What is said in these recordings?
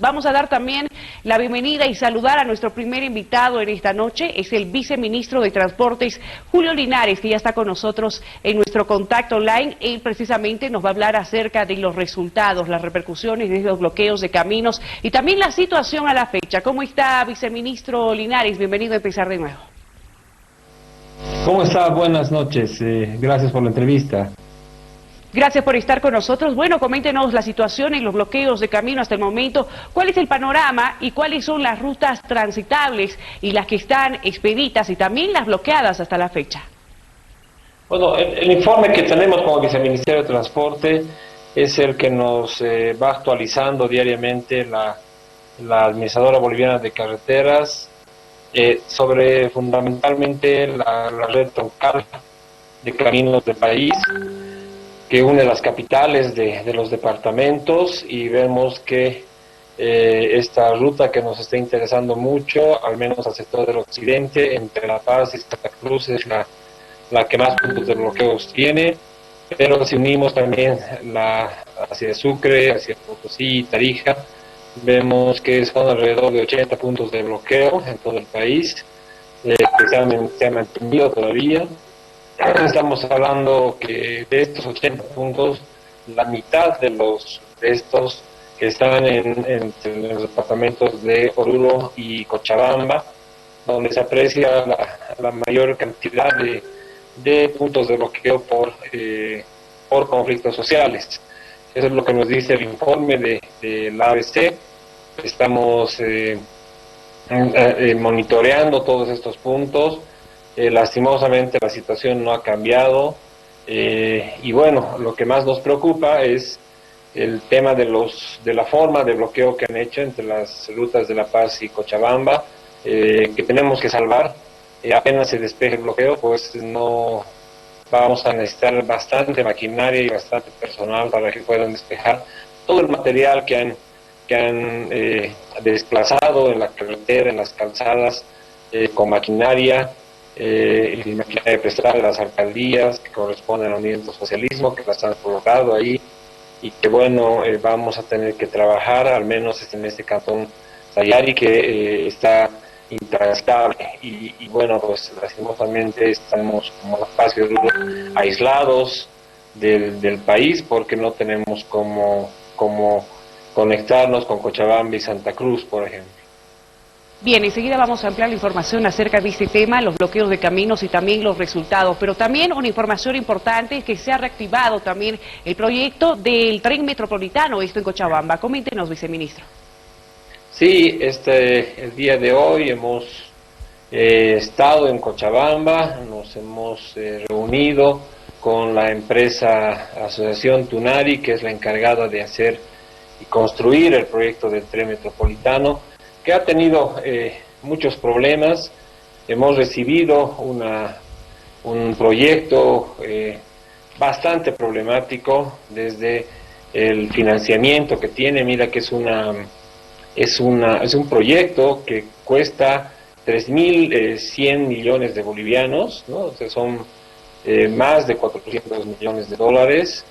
Vamos a dar también la bienvenida y saludar a nuestro primer invitado en esta noche. Es el viceministro de Transportes, Julio Linares, que ya está con nosotros en nuestro contacto online. Él precisamente nos va a hablar acerca de los resultados, las repercusiones de los bloqueos de caminos y también la situación a la fecha. ¿Cómo está, viceministro Linares? Bienvenido a Empezar de Nuevo. ¿Cómo está? Buenas noches. Gracias por la entrevista. Gracias por estar con nosotros. Bueno, coméntenos la situación en los bloqueos de camino hasta el momento. ¿Cuál es el panorama y cuáles son las rutas transitables y las que están expeditas y también las bloqueadas hasta la fecha? Bueno, el informe que tenemos como Viceministerio de Transporte es el que nos va actualizando diariamente la Administradora Boliviana de Carreteras sobre fundamentalmente la red troncal de caminos del país, que une las capitales de los departamentos, y vemos que esta ruta que nos está interesando mucho, al menos al sector del occidente, entre La Paz y Santa Cruz, es la que más puntos de bloqueos tiene, pero si unimos también hacia Sucre, hacia Potosí y Tarija, vemos que son alrededor de 80 puntos de bloqueo en todo el país, que se han mantenido todavía. Estamos hablando que de estos 80 puntos, la mitad de estos que están en los departamentos de Oruro y Cochabamba, donde se aprecia la mayor cantidad de puntos de bloqueo por conflictos sociales. Eso es lo que nos dice el informe de la ABC. Estamos monitoreando todos estos puntos. Lastimosamente la situación no ha cambiado, y bueno, lo que más nos preocupa es el tema de la forma de bloqueo que han hecho entre las rutas de La Paz y Cochabamba, que tenemos que salvar. Apenas se despeje el bloqueo, pues no vamos a necesitar bastante maquinaria y bastante personal para que puedan despejar todo el material que han desplazado en la carretera, en las calzadas, con maquinaria. Y maquinaria prestada de las alcaldías que corresponden al movimiento socialismo, que las han colocado ahí, y que bueno, vamos a tener que trabajar, al menos en este cantón Sayari, que está intransitable, y bueno, pues lastimosamente estamos como La Paz y Oruro aislados del país, porque no tenemos como conectarnos con Cochabamba y Santa Cruz, por ejemplo. Bien, enseguida vamos a ampliar la información acerca de este tema, los bloqueos de caminos y también los resultados, pero también una información importante es que se ha reactivado también el proyecto del tren metropolitano, esto en Cochabamba. Coméntenos, viceministro. Sí, el día de hoy hemos estado en Cochabamba, nos hemos reunido con la empresa Asociación Tunari, que es la encargada de hacer y construir el proyecto del tren metropolitano, que ha tenido muchos problemas. Hemos recibido un proyecto bastante problemático desde el financiamiento que tiene. Mira que es un proyecto que cuesta 3.100 millones de bolivianos, ¿no? O sea, son más de 400 millones de dólares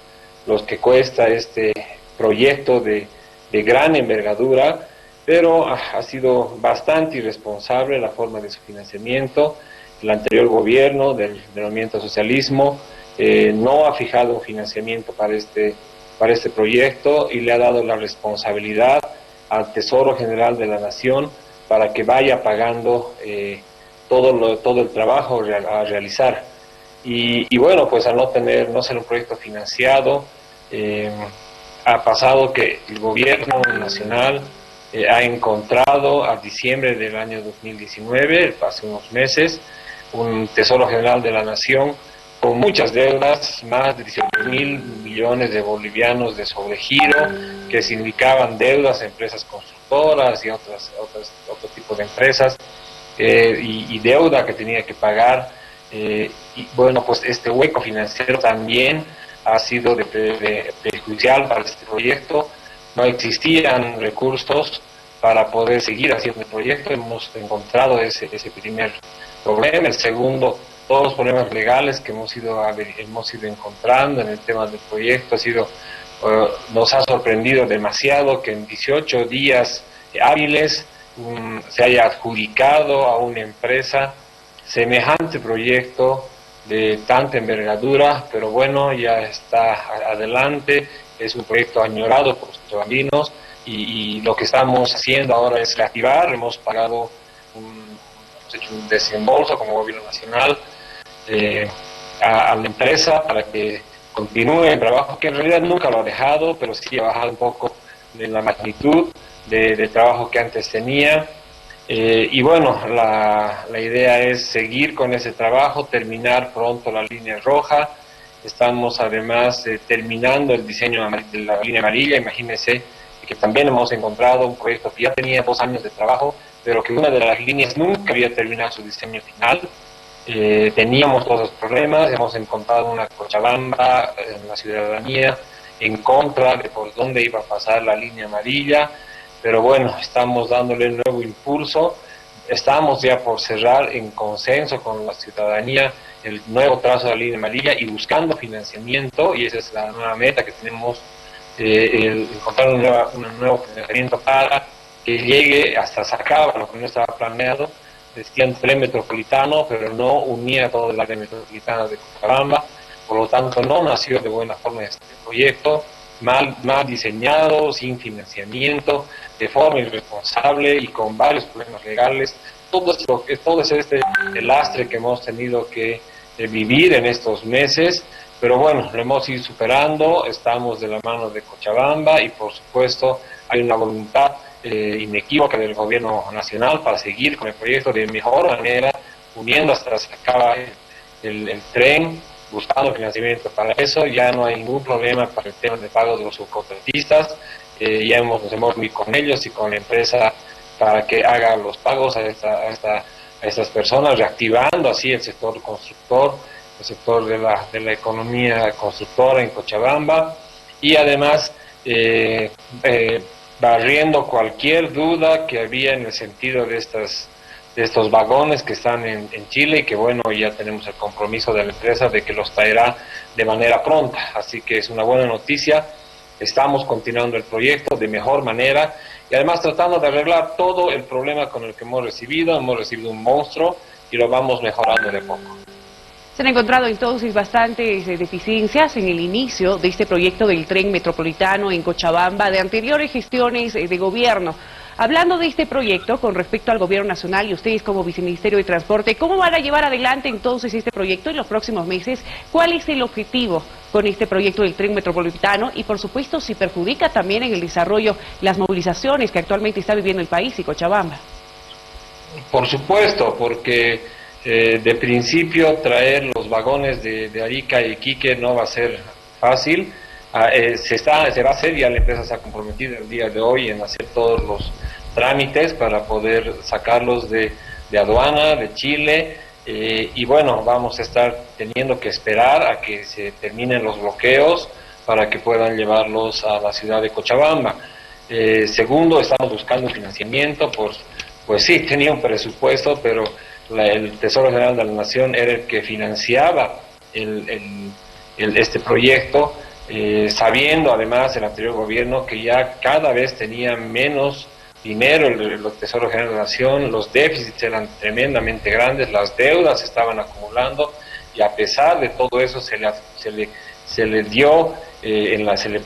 los que cuesta este proyecto de gran envergadura, pero ha sido bastante irresponsable la forma de su financiamiento. El anterior gobierno del movimiento socialismo no ha fijado un financiamiento para este proyecto y le ha dado la responsabilidad al Tesoro General de la Nación para que vaya pagando todo el trabajo a realizar. Y bueno, pues al no ser un proyecto financiado, ha pasado que el gobierno nacional ha encontrado a diciembre del año 2019, hace unos meses, un Tesoro General de la Nación con muchas deudas, más de 18.000 millones de bolivianos de sobregiro, que significaban deudas a empresas constructoras y otro tipo de empresas, y deuda que tenía que pagar. Y bueno, pues este hueco financiero también ha sido perjudicial para este proyecto. No existían recursos para poder seguir haciendo el proyecto. Hemos encontrado ese primer problema. El segundo, todos los problemas legales que hemos ido encontrando en el tema del proyecto, ha sido nos ha sorprendido demasiado que en 18 días hábiles se haya adjudicado a una empresa semejante proyecto de tanta envergadura, pero bueno, ya está adelante, es un proyecto añorado por los cochabambinos y lo que estamos haciendo ahora es reactivar, hemos hecho un desembolso como gobierno nacional a la empresa para que continúe el trabajo, que en realidad nunca lo ha dejado, pero sí ha bajado un poco de la magnitud de trabajo que antes tenía. Y bueno, la idea es seguir con ese trabajo, terminar pronto la línea roja. Estamos además terminando el diseño de la línea amarilla. Imagínense que también hemos encontrado un proyecto que ya tenía 2 años de trabajo, pero que una de las líneas nunca había terminado su diseño final. Teníamos todos los problemas, hemos encontrado una Cochabamba en la ciudadanía en contra de por dónde iba a pasar la línea amarilla, pero bueno, estamos dándole un nuevo impulso, estamos ya por cerrar en consenso con la ciudadanía el nuevo trazo de la línea amarilla y buscando financiamiento, y esa es la nueva meta que tenemos, encontrar un nuevo financiamiento para que llegue hasta Sacaba, lo que no estaba planeado. Decían tren metropolitano, pero no unía todo el área metropolitana de Cochabamba, por lo tanto no nació de buena forma este proyecto, mal diseñado, sin financiamiento, de forma irresponsable y con varios problemas legales. Todo es este lastre que hemos tenido que vivir en estos meses, pero bueno, lo hemos ido superando, estamos de la mano de Cochabamba y por supuesto hay una voluntad inequívoca del gobierno nacional para seguir con el proyecto de mejor manera, uniendo hasta se acaba el tren, buscando financiamiento para eso. Ya no hay ningún problema para el tema de pago de los subcontratistas, ya nos hemos unido con ellos y con la empresa para que haga los pagos a estas personas, reactivando así el sector constructor, el sector de la economía constructora en Cochabamba, y además barriendo cualquier duda que había en el sentido de estos vagones que están en Chile, y que bueno, ya tenemos el compromiso de la empresa de que los traerá de manera pronta, así que es una buena noticia. Estamos continuando el proyecto de mejor manera y además tratando de arreglar todo el problema con el que hemos recibido un monstruo y lo vamos mejorando de poco. Se han encontrado entonces bastantes deficiencias en el inicio de este proyecto del tren metropolitano en Cochabamba de anteriores gestiones de gobierno. Hablando de este proyecto con respecto al gobierno nacional y ustedes como viceministerio de Transporte, ¿cómo van a llevar adelante entonces este proyecto en los próximos meses? ¿Cuál es el objetivo con este proyecto del tren metropolitano? Y por supuesto, si perjudica también en el desarrollo las movilizaciones que actualmente está viviendo el país y Cochabamba. Por supuesto, porque de principio traer los vagones de Arica y Iquique no va a ser fácil. Se va a hacer, ya la empresa se ha comprometido el día de hoy en hacer todos los trámites para poder sacarlos de aduana, de Chile, y bueno, vamos a estar teniendo que esperar a que se terminen los bloqueos para que puedan llevarlos a la ciudad de Cochabamba. Segundo, estamos buscando financiamiento, pues sí, tenía un presupuesto, pero el Tesoro General de la Nación era el que financiaba este proyecto, sabiendo además el anterior gobierno que ya cada vez tenía menos dinero el Tesoro General de la Nación, los déficits eran tremendamente grandes, las deudas se estaban acumulando y a pesar de todo eso se le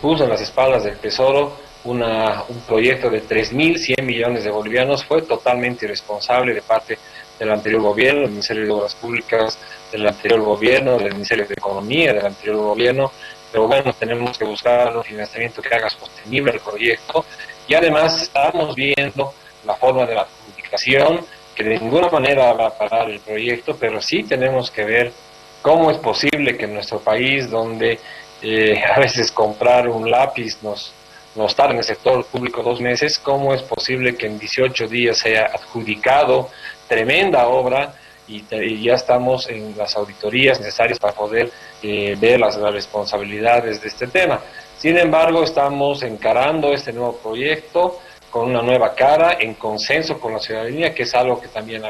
puso en las espaldas del Tesoro un proyecto de 3.100 millones de bolivianos. Fue totalmente irresponsable de parte del anterior gobierno, del Ministerio de Obras Públicas, del anterior gobierno, del Ministerio de Economía, del anterior gobierno, pero bueno, tenemos que buscar un financiamiento que haga sostenible el proyecto y además estamos viendo la forma de la comunicación, que de ninguna manera va a parar el proyecto, pero sí tenemos que ver cómo es posible que en nuestro país, donde a veces comprar un lápiz nos tarda en el sector público 2 meses, cómo es posible que en 18 días se haya adjudicado tremenda obra y ya estamos en las auditorías necesarias para poder ver las responsabilidades de este tema. Sin embargo, estamos encarando este nuevo proyecto con una nueva cara, en consenso con la ciudadanía, que es algo que también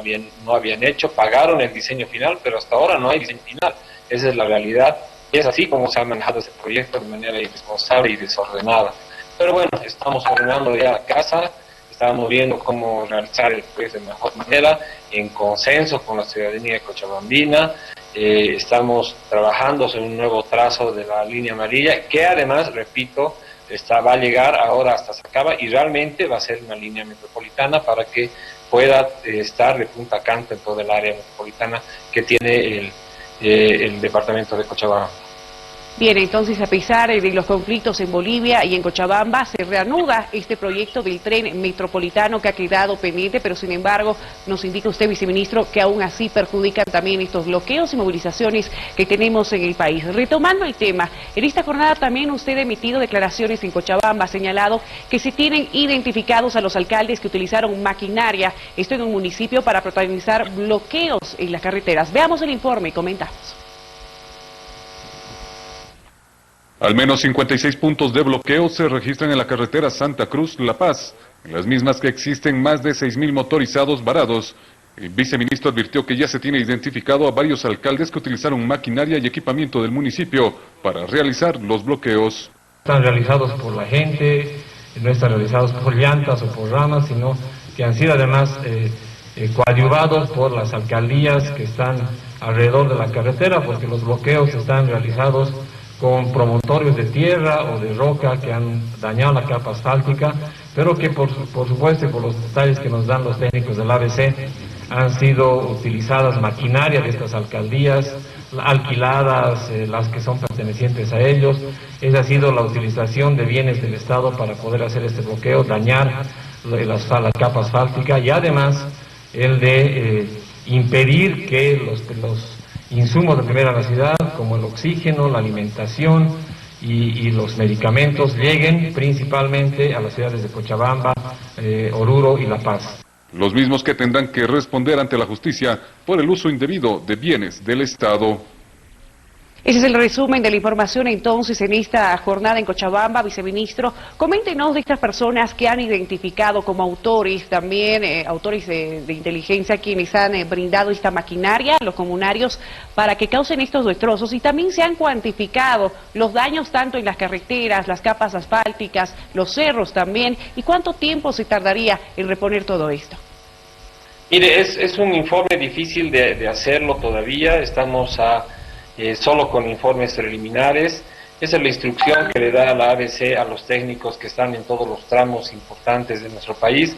no habían hecho. Pagaron el diseño final, pero hasta ahora no hay diseño final. Esa es la realidad. Y es así como se ha manejado este proyecto de manera irresponsable y desordenada. Pero bueno, estamos ordenando ya la casa, estamos viendo cómo realizar el proyecto de mejor manera, en consenso con la ciudadanía cochabambina. Estamos trabajando en un nuevo trazo de la línea amarilla, que además, repito, va a llegar ahora hasta Sacaba y realmente va a ser una línea metropolitana para que pueda estar de punta a canto en toda el área metropolitana que tiene el departamento de Cochabamba. Bien, entonces a pesar de los conflictos en Bolivia y en Cochabamba, se reanuda este proyecto del tren metropolitano que ha quedado pendiente, pero sin embargo nos indica usted, viceministro, que aún así perjudican también estos bloqueos y movilizaciones que tenemos en el país. Retomando el tema, en esta jornada también usted ha emitido declaraciones en Cochabamba, ha señalado que se tienen identificados a los alcaldes que utilizaron maquinaria, esto en un municipio, para protagonizar bloqueos en las carreteras. Veamos el informe y comentamos. Al menos 56 puntos de bloqueo se registran en la carretera Santa Cruz-La Paz, en las mismas que existen más de 6.000 motorizados varados. El viceministro advirtió que ya se tiene identificado a varios alcaldes que utilizaron maquinaria y equipamiento del municipio para realizar los bloqueos. Están realizados por la gente, no están realizados por llantas o por ramas, sino que han sido además coadyuvados por las alcaldías que están alrededor de la carretera, porque los bloqueos están realizados con promontorios de tierra o de roca que han dañado la capa asfáltica, pero que por supuesto, y por los detalles que nos dan los técnicos del ABC, han sido utilizadas maquinarias de estas alcaldías, alquiladas, las que son pertenecientes a ellos. Esa ha sido la utilización de bienes del Estado para poder hacer este bloqueo, dañar la capa asfáltica, y además el de impedir que los insumos de primera necesidad, como el oxígeno, la alimentación y los medicamentos, lleguen principalmente a las ciudades de Cochabamba, Oruro y La Paz. Los mismos que tendrán que responder ante la justicia por el uso indebido de bienes del Estado. Ese es el resumen de la información entonces en esta jornada en Cochabamba. Viceministro, coméntenos de estas personas que han identificado como autores, también autores de inteligencia, quienes han brindado esta maquinaria a los comunarios para que causen estos destrozos, y también se han cuantificado los daños tanto en las carreteras, las capas asfálticas, los cerros también, y cuánto tiempo se tardaría en reponer todo esto. Mire, es un informe difícil de hacerlo todavía, estamos solo con informes preliminares. Esa es la instrucción que le da la ABC a los técnicos que están en todos los tramos importantes de nuestro país,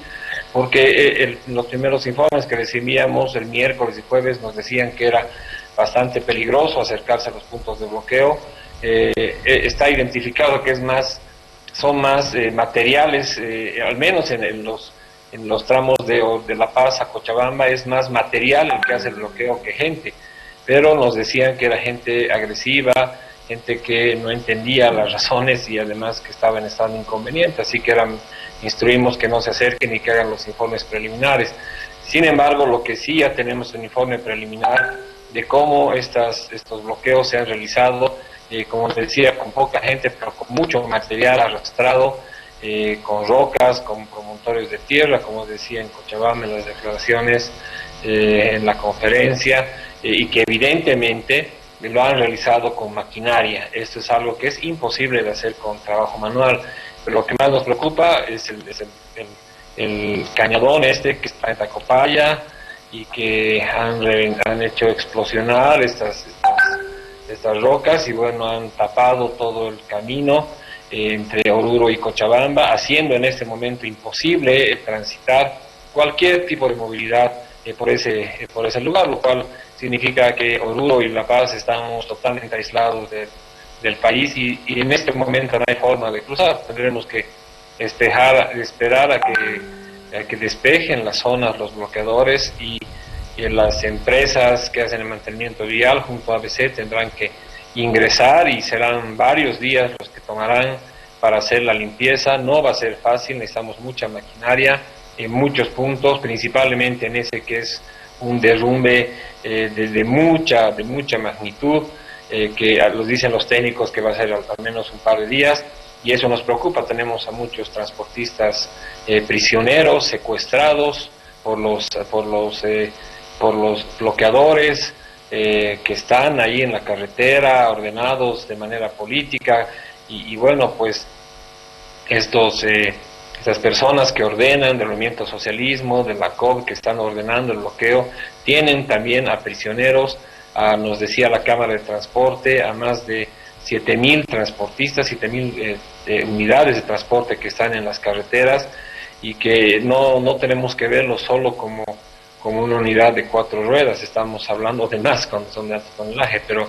porque los primeros informes que recibíamos el miércoles y jueves nos decían que era bastante peligroso acercarse a los puntos de bloqueo. Está identificado que son más materiales, al menos en los tramos de La Paz a Cochabamba, es más material el que hace el bloqueo que gente. Pero nos decían que era gente agresiva, gente que no entendía las razones y además que estaba en estado inconveniente, así que instruimos que no se acerquen y que hagan los informes preliminares. Sin embargo, lo que sí ya tenemos un informe preliminar de cómo estos bloqueos se han realizado, como les decía, con poca gente, pero con mucho material arrastrado, con rocas, con promontorios de tierra, como decía en Cochabamba en las declaraciones, en la conferencia, y que evidentemente lo han realizado con maquinaria. Esto es algo que es imposible de hacer con trabajo manual, pero lo que más nos preocupa es el cañadón que está en Tacopaya y que han hecho explosionar estas rocas y bueno, han tapado todo el camino entre Oruro y Cochabamba, haciendo en este momento imposible transitar cualquier tipo de movilidad por ese lugar, lo cual significa que Oruro y La Paz estamos totalmente aislados del país y en este momento no hay forma de cruzar. Tendremos que esperar a que despejen las zonas los bloqueadores y las empresas que hacen el mantenimiento vial junto a ABC tendrán que ingresar y serán varios días los que tomarán para hacer la limpieza. No va a ser fácil, necesitamos mucha maquinaria en muchos puntos, principalmente en ese que es un derrumbe de mucha magnitud, que los dicen los técnicos que va a ser al menos un par de días, y eso nos preocupa. Tenemos a muchos transportistas prisioneros, secuestrados por los bloqueadores, que están ahí en la carretera, ordenados de manera política, y bueno, pues estas personas que ordenan del movimiento socialismo, de la COP, que están ordenando el bloqueo, tienen también a prisioneros, nos decía la Cámara de Transporte, a más de 7.000 transportistas, 7.000 unidades de transporte que están en las carreteras, y que no tenemos que verlo solo como una unidad de 4 ruedas. Estamos hablando de más cuando son de alto tonelaje, pero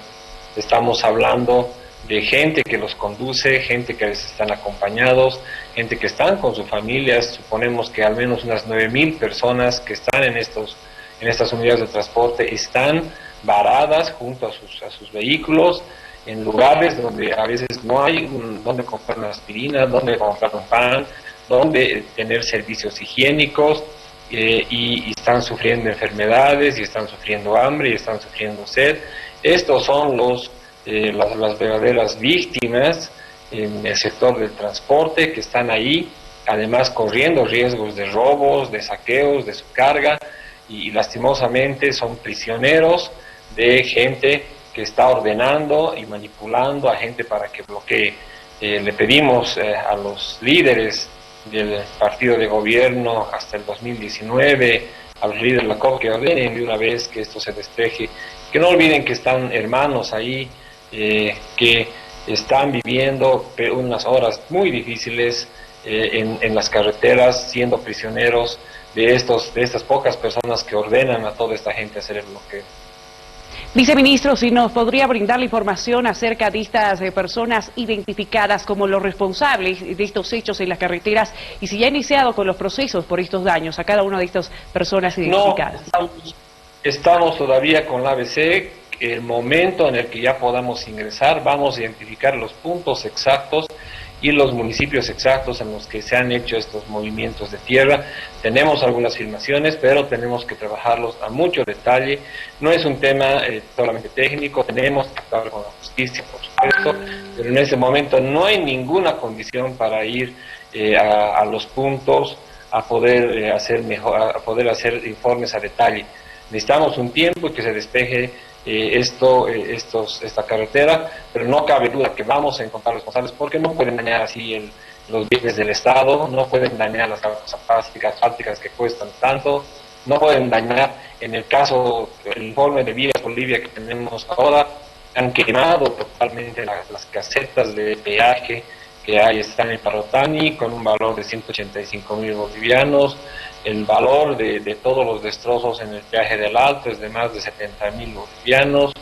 estamos hablando de gente que los conduce, gente que a veces están acompañados, gente que están con sus familias. Suponemos que al menos unas 9.000 personas que están en estas unidades de transporte están varadas junto a sus vehículos, en lugares donde a veces no hay donde comprar una aspirina, donde comprar un pan, donde tener servicios higiénicos, y están sufriendo enfermedades, y están sufriendo hambre, y están sufriendo sed. Estos son las verdaderas víctimas en el sector del transporte, que están ahí, además corriendo riesgos de robos, de saqueos de su carga, y lastimosamente son prisioneros de gente que está ordenando y manipulando a gente para que bloquee. Le pedimos a los líderes del partido de gobierno hasta el 2019, a los líderes de la COP, que ordenen de una vez que esto se despeje, que no olviden que están hermanos ahí, que están viviendo unas horas muy difíciles en las carreteras, siendo prisioneros de estas pocas personas que ordenan a toda esta gente hacer el bloqueo. Viceministro, si nos podría brindar la información acerca de estas personas identificadas como los responsables de estos hechos en las carreteras, y si ya ha iniciado con los procesos por estos daños a cada una de estas personas identificadas. No, estamos todavía con la ABC. El momento en el que ya podamos ingresar, vamos a identificar los puntos exactos y los municipios exactos en los que se han hecho estos movimientos de tierra. Tenemos algunas filmaciones, pero tenemos que trabajarlos a mucho detalle. No es un tema solamente técnico, tenemos que hablar con la justicia, por supuesto, pero en ese momento no hay ninguna condición para ir a los puntos a poder hacer informes a detalle. Necesitamos un tiempo y que se despeje esta carretera, pero no cabe duda que vamos a encontrar responsables, porque no pueden dañar así los bienes del Estado, no pueden dañar las capas asfálticas que cuestan tanto, no pueden dañar, en el caso, el informe de Vías Bolivia que tenemos ahora, han quemado totalmente las casetas de peaje que están en Parotani, con un valor de 185.000 bolivianos. El valor de todos los destrozos en el peaje del Alto es de más de 70.000 bolivianos.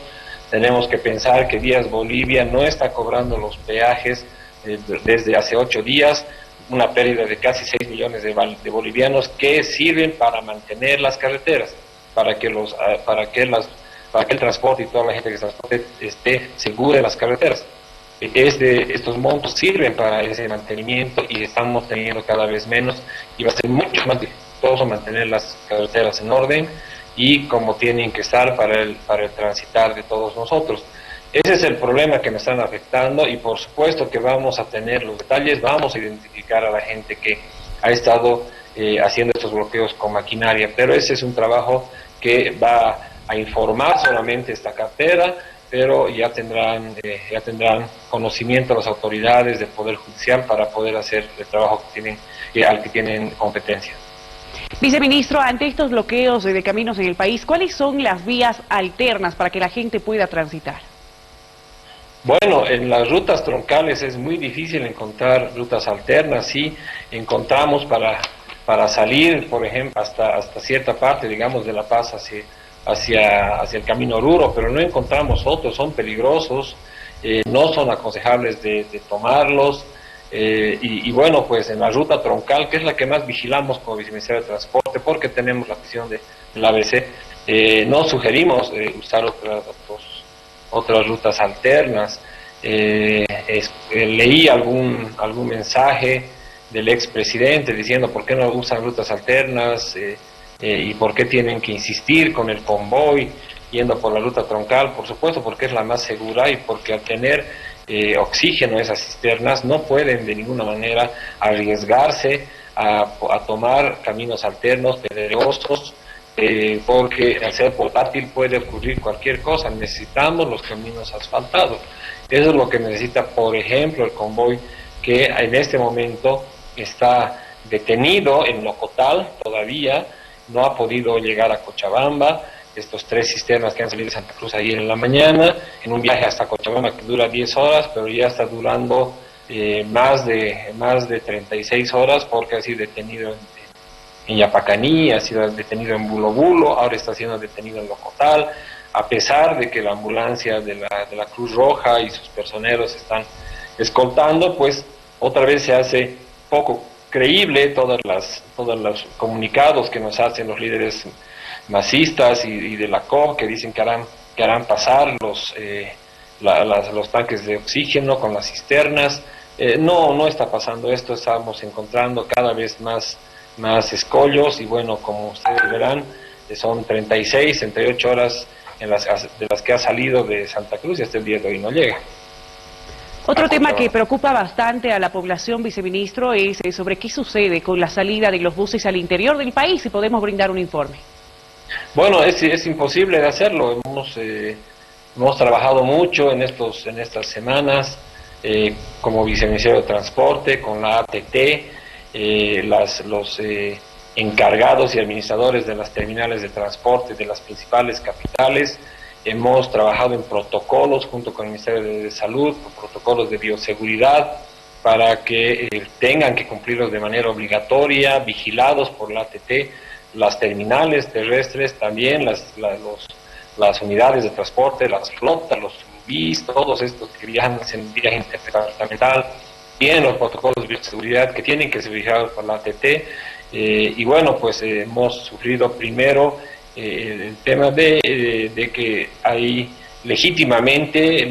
Tenemos que pensar que Vías Bolivia no está cobrando los peajes desde hace 8 días, una pérdida de casi 6 millones de bolivianos que sirven para mantener las carreteras, para que el transporte y toda la gente que transporte esté segura en las carreteras. Estos montos sirven para ese mantenimiento, y estamos teniendo cada vez menos, y va a ser mucho más dificultoso mantener las carreteras en orden y como tienen que estar para el transitar de todos nosotros. Ese es el problema que nos están afectando, y por supuesto que vamos a tener los detalles, vamos a identificar a la gente que ha estado haciendo estos bloqueos con maquinaria, pero ese es un trabajo que va a informar solamente esta cartera, pero ya tendrán conocimiento las autoridades del Poder Judicial para poder hacer el trabajo al que tienen competencia. Viceministro, ante estos bloqueos de caminos en el país, ¿cuáles son las vías alternas para que la gente pueda transitar? Bueno, en las rutas troncales es muy difícil encontrar rutas alternas. Sí encontramos para salir, por ejemplo, hasta cierta parte, digamos, de La Paz hacia el camino Oruro, pero no encontramos otros, son peligrosos, no son aconsejables de tomarlos, y bueno, pues en la ruta troncal, que es la que más vigilamos como Viceministerio de Transporte, porque tenemos la visión de la ABC, no sugerimos usar otras rutas alternas. Leí algún mensaje del expresidente diciendo por qué no usan rutas alternas, y por qué tienen que insistir con el convoy yendo por la ruta troncal. Por supuesto, porque es la más segura, y porque al tener oxígeno esas cisternas no pueden de ninguna manera arriesgarse a tomar caminos alternos, pedregosos, porque al ser portátil puede ocurrir cualquier cosa, necesitamos los caminos asfaltados. Eso es lo que necesita, por ejemplo, el convoy que en este momento está detenido en Locotal, todavía no ha podido llegar a Cochabamba. Estos 3 sistemas que han salido de Santa Cruz ayer en la mañana, en un viaje hasta Cochabamba que dura 10 horas, pero ya está durando más de 36 horas porque ha sido detenido en Yapacaní, ha sido detenido en Bulo Bulo, ahora está siendo detenido en Locotal, a pesar de que la ambulancia de la Cruz Roja y sus personeros están escoltando, pues otra vez se hace poco creíble todos los comunicados que nos hacen los líderes masistas y de la COP, que dicen que harán pasar los tanques de oxígeno con las cisternas. No está pasando esto, estamos encontrando cada vez más escollos y bueno, como ustedes verán, son 38 horas de las que ha salido de Santa Cruz y hasta el día de hoy no llega. Otro tema que preocupa bastante a la población, viceministro, es sobre qué sucede con la salida de los buses al interior del país, si podemos brindar un informe. Bueno, es imposible de hacerlo. Hemos trabajado mucho en estas semanas como viceministerio de Transporte, con la ATT, los encargados y administradores de las terminales de transporte de las principales capitales. Hemos trabajado en protocolos junto con el Ministerio de Salud, protocolos de bioseguridad, para que tengan que cumplirlos de manera obligatoria, vigilados por la ATT, las terminales terrestres, también las unidades de transporte, las flotas, los bis, todos estos que viajan en viaje interdepartamental, bien los protocolos de bioseguridad que tienen que ser vigilados por la ATT, y bueno, pues hemos sufrido primero el tema de que hay legítimamente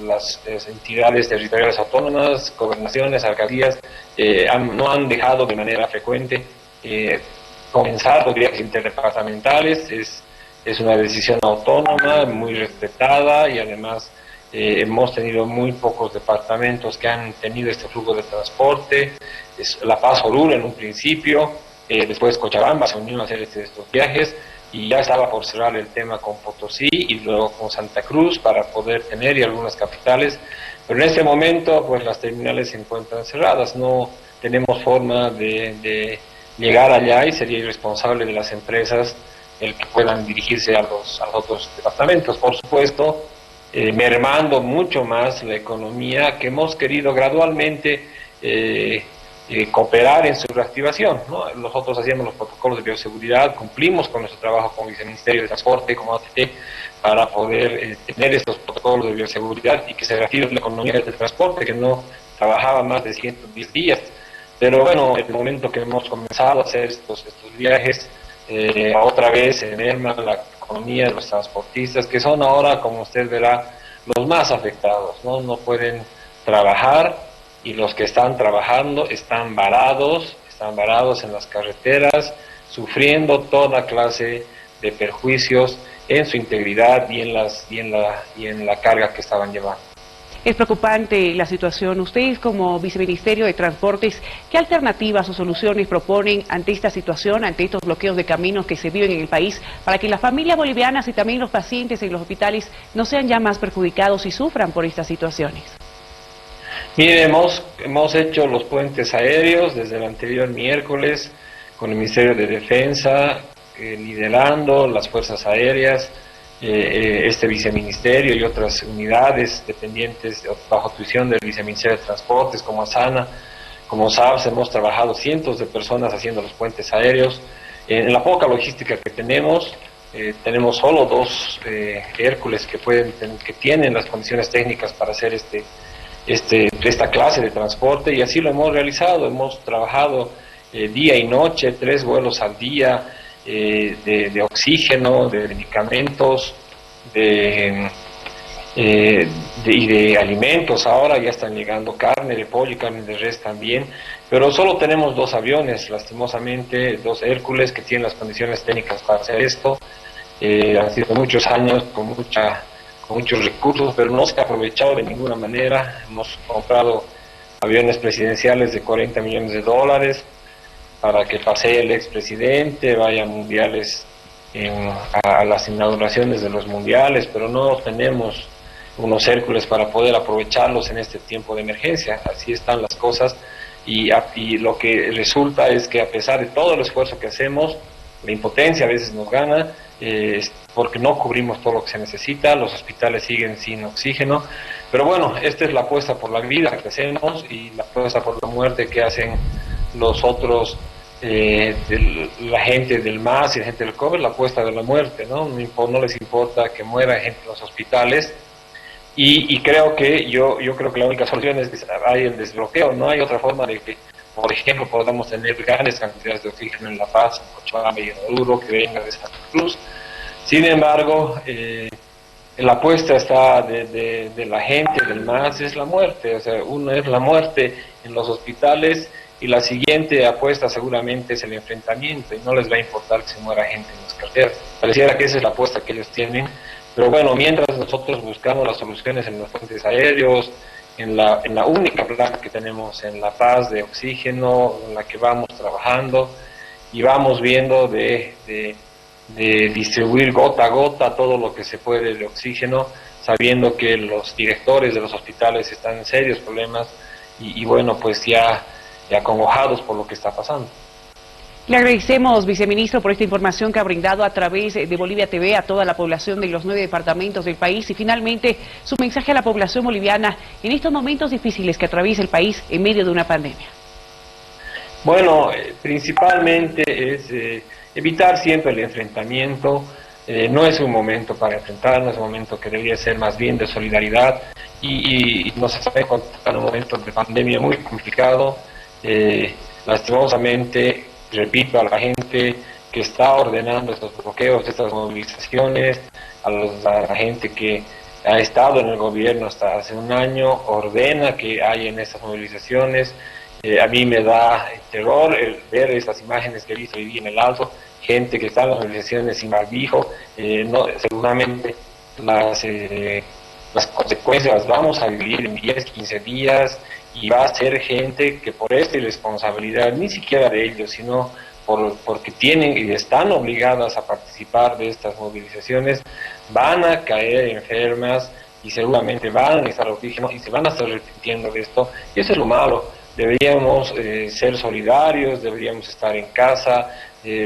las entidades territoriales autónomas, gobernaciones, alcaldías, no han dejado de manera frecuente comenzar los viajes interdepartamentales. Es una decisión autónoma, muy respetada, y además hemos tenido muy pocos departamentos que han tenido este flujo de transporte. La Paz, Oruro en un principio, después Cochabamba se unió a hacer estos viajes, y ya estaba por cerrar el tema con Potosí y luego con Santa Cruz para poder tener, y algunas capitales, pero en este momento pues las terminales se encuentran cerradas, no tenemos forma de llegar allá, y sería irresponsable de las empresas el que puedan dirigirse a los otros departamentos, por supuesto, mermando mucho más la economía que hemos querido gradualmente cooperar en su reactivación, ¿no? Nosotros hacíamos los protocolos de bioseguridad, cumplimos con nuestro trabajo como Viceministerio de Transporte, como ATT, para poder tener estos protocolos de bioseguridad y que se reactive la economía del transporte, que no trabajaba más de 110 días. Pero bueno, en el momento que hemos comenzado a hacer estos viajes, otra vez se merma la economía de los transportistas, que son ahora, como usted verá, los más afectados, ¿no? No pueden trabajar, y los que están trabajando están varados en las carreteras, sufriendo toda clase de perjuicios en su integridad y en la carga que estaban llevando. Es preocupante la situación. Ustedes, como Viceministerio de Transportes, ¿qué alternativas o soluciones proponen ante esta situación, ante estos bloqueos de caminos que se viven en el país, para que las familias bolivianas y también los pacientes en los hospitales no sean ya más perjudicados y sufran por estas situaciones? Mire, hemos hecho los puentes aéreos desde el anterior miércoles con el Ministerio de Defensa, liderando las fuerzas aéreas, este viceministerio y otras unidades dependientes bajo tuición del viceministerio de Transportes, como ASANA, como SABS. Hemos trabajado cientos de personas haciendo los puentes aéreos. En la poca logística que tenemos tenemos solo 2 Hércules que tienen las condiciones técnicas para hacer esta clase de transporte, y así lo hemos realizado. Hemos trabajado día y noche, 3 vuelos al día, de oxígeno, de medicamentos, y de alimentos. Ahora ya están llegando carne de pollo y carne de res también, pero solo tenemos 2 aviones, lastimosamente, 2 Hércules que tienen las condiciones técnicas para hacer esto. Han sido muchos años con muchos recursos, pero no se ha aprovechado de ninguna manera. Hemos comprado aviones presidenciales de $40 millones para que pasee el expresidente, vaya a mundiales a las inauguraciones de los mundiales, pero no tenemos unos Hércules para poder aprovecharlos en este tiempo de emergencia. Así están las cosas y lo que resulta es que a pesar de todo el esfuerzo que hacemos, la impotencia a veces nos gana, porque no cubrimos todo lo que se necesita, los hospitales siguen sin oxígeno, pero bueno, esta es la apuesta por la vida que hacemos y la apuesta por la muerte que hacen los otros, la gente del MAS y la gente del COVID, la apuesta de la muerte, ¿no? No les importa que muera gente en los hospitales. Y creo que yo creo que la única solución es que hay el desbloqueo. No hay otra forma de que, por ejemplo, podamos tener grandes cantidades de oxígeno en La Paz, en Cochabamba y en Oruro, que venga de Santa Cruz. Sin embargo, la apuesta está de la gente del MAS, es la muerte. O sea, uno es la muerte en los hospitales y la siguiente apuesta seguramente es el enfrentamiento, y no les va a importar que se muera gente en las carreteras. Pareciera que esa es la apuesta que ellos tienen. Pero bueno, mientras nosotros buscamos las soluciones en los puentes aéreos, en la única planta que tenemos en La Paz de oxígeno, en la que vamos trabajando y vamos viendo de distribuir gota a gota todo lo que se puede de oxígeno, sabiendo que los directores de los hospitales están en serios problemas y bueno, pues ya acongojados por lo que está pasando. Le agradecemos, viceministro, por esta información que ha brindado a través de Bolivia TV a toda la población de los 9 departamentos del país y finalmente su mensaje a la población boliviana en estos momentos difíciles que atraviesa el país en medio de una pandemia. Bueno, principalmente es evitar siempre el enfrentamiento. No es un momento para enfrentarnos, es un momento que debería ser más bien de solidaridad y nos está encontrando un momento de pandemia muy complicado. Lastimosamente, repito, a la gente que está ordenando estos bloqueos, estas movilizaciones, a la gente que ha estado en el gobierno hasta hace un año, ordena que hay en estas movilizaciones. A mí me da terror ver estas imágenes que he visto hoy día en el Alto, gente que está en las movilizaciones sin barbijo. Seguramente las consecuencias las vamos a vivir en 10, 15 días, y va a ser gente que por esta irresponsabilidad, ni siquiera de ellos, sino porque tienen y están obligadas a participar de estas movilizaciones, van a caer enfermas y seguramente van a necesitar oxígeno y se van a estar arrepintiendo de esto, y eso es lo malo. Deberíamos ser solidarios, deberíamos estar en casa,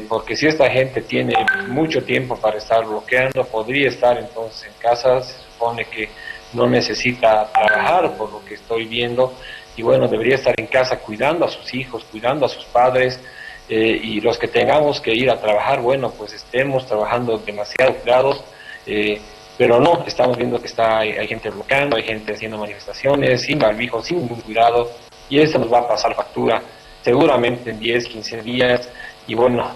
porque si esta gente tiene mucho tiempo para estar bloqueando, podría estar entonces en casa. Se supone que no necesita trabajar, por lo que estoy viendo, y bueno, debería estar en casa cuidando a sus hijos, cuidando a sus padres, y los que tengamos que ir a trabajar, bueno, pues estemos trabajando demasiado cuidados, pero no, estamos viendo que hay gente bloqueando, hay gente haciendo manifestaciones, sin barbijo, sin ningún cuidado, y eso nos va a pasar factura seguramente en 10, 15 días, y bueno,